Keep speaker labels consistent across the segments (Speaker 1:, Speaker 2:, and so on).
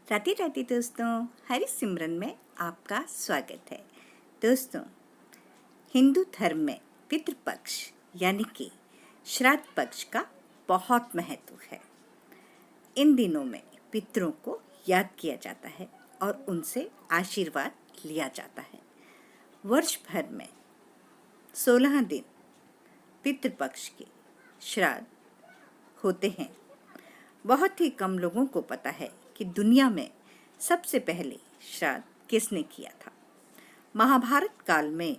Speaker 1: राधे राधे दोस्तों, हरि सिमरन में आपका स्वागत है। दोस्तों, हिंदू धर्म में पितृपक्ष यानी कि श्राद्ध पक्ष का बहुत महत्व है। इन दिनों में पितरों को याद किया जाता है और उनसे आशीर्वाद लिया जाता है। वर्ष भर में 16 दिन पितृपक्ष के श्राद्ध होते हैं। बहुत ही कम लोगों को पता है कि दुनिया में सबसे पहले श्राद्ध किसने किया था। महाभारत काल में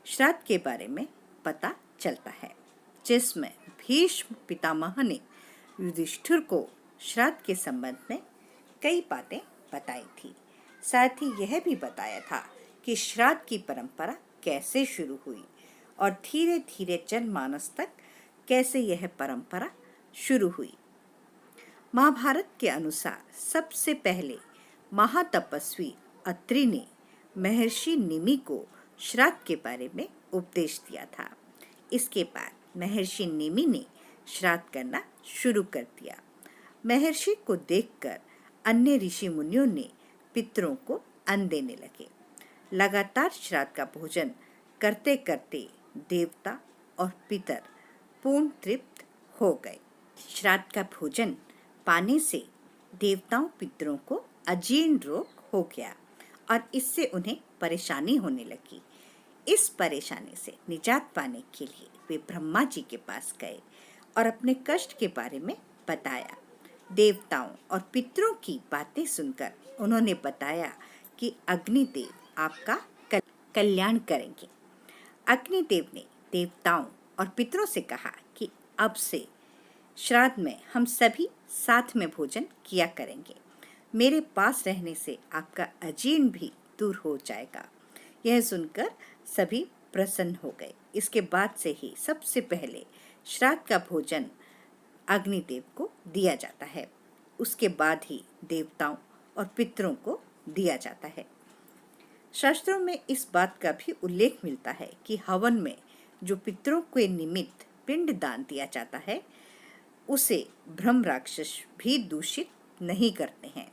Speaker 1: श्राद्ध के बारे में पता चलता है, जिसमें भीष्म पितामह ने युधिष्ठिर को श्राद्ध के संबंध में कई बातें बताई थी। साथ ही यह भी बताया था कि श्राद्ध की परंपरा कैसे शुरू हुई और धीरे धीरे जनमानस तक कैसे यह परंपरा शुरू हुई। महाभारत के अनुसार सबसे पहले महातपस्वी अत्रि ने महर्षि निमि को श्राद्ध के बारे में उपदेश दिया था। इसके बाद महर्षि निमि ने श्राद्ध करना शुरू कर दिया। महर्षि को देखकर अन्य ऋषि मुनियों ने पितरों को अन्न देने लगे। लगातार श्राद्ध का भोजन करते करते देवता और पितर पूर्ण तृप्त हो गए। श्राद्ध का भोजन पाने से देवताओं पितरों को अजीर्ण रोग हो गया और इससे उन्हें परेशानी होने लगी। इस परेशानी से निजात पाने के लिए वे ब्रह्मा जी के पास गए और अपने कष्ट के बारे में बताया। देवताओं और पितरों की बातें सुनकर उन्होंने बताया कि अग्निदेव आपका कल्याण करेंगे। अग्निदेव ने देवताओं और पितरों से कहा कि अब से श्राद्ध में हम सभी साथ में भोजन किया करेंगे। मेरे पास रहने से आपका अजीर्ण भी दूर हो जाएगा। यह सुनकर सभी प्रसन्न हो गए। इसके बाद से ही सबसे पहले श्राद्ध का भोजन अग्निदेव को दिया जाता है। उसके बाद ही देवताओं और पितरों को दिया जाता है। शास्त्रों में इस बात का भी उल्लेख मिलता है कि हवन में जो पितरों के निमित्त पिंड दान दिया जाता है, उसे ब्रह्म राक्षस भी दूषित नहीं करते हैं।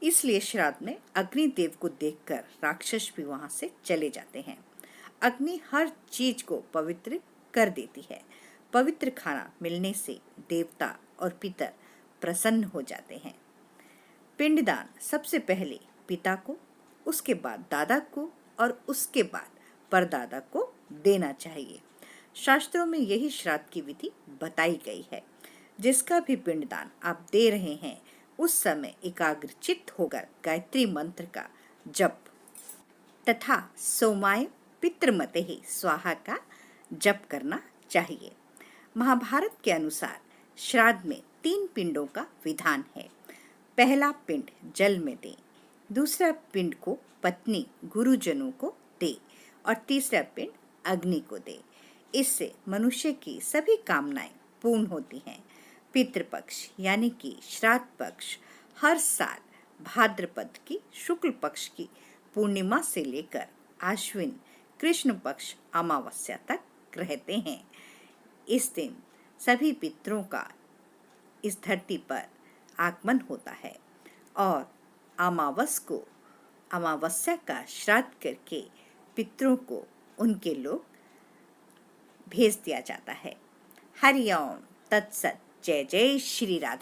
Speaker 1: इसलिए श्राद्ध में अग्निदेव को देखकर राक्षस भी वहां से चले जाते हैं। अग्नि हर चीज को पवित्र कर देती है। पवित्र खाना मिलने से देवता और पितर प्रसन्न हो जाते हैं। पिंडदान सबसे पहले पिता को, उसके बाद दादा को और उसके बाद परदादा को देना चाहिए। शास्त्रों में यही श्राद्ध की विधि बताई गई है। जिसका भी पिंडदान आप दे रहे हैं, उस समय एकाग्रचित्त होकर गायत्री मंत्र का जप तथा सोमाय पितृमते स्वाहा का जप करना चाहिए। महाभारत के अनुसार श्राद्ध में 3 पिंडों का विधान है। पहला पिंड जल में दे, दूसरा पिंड को पत्नी गुरुजनों को दे और तीसरा पिंड अग्नि को दे। इससे मनुष्य की सभी कामनाएं पूर्ण होती हैं। पितृपक्ष यानी कि श्राद्ध पक्ष हर साल भाद्रपद की शुक्ल पक्ष की पूर्णिमा से लेकर आश्विन कृष्ण पक्ष अमावस्या तक रहते हैं। इस दिन सभी पितरों का इस धरती पर आगमन होता है और अमावस्या का श्राद्ध करके पितरों को उनके लोग भेज दिया जाता है। हरि ओम तत्सत। जय जय श्री राधे।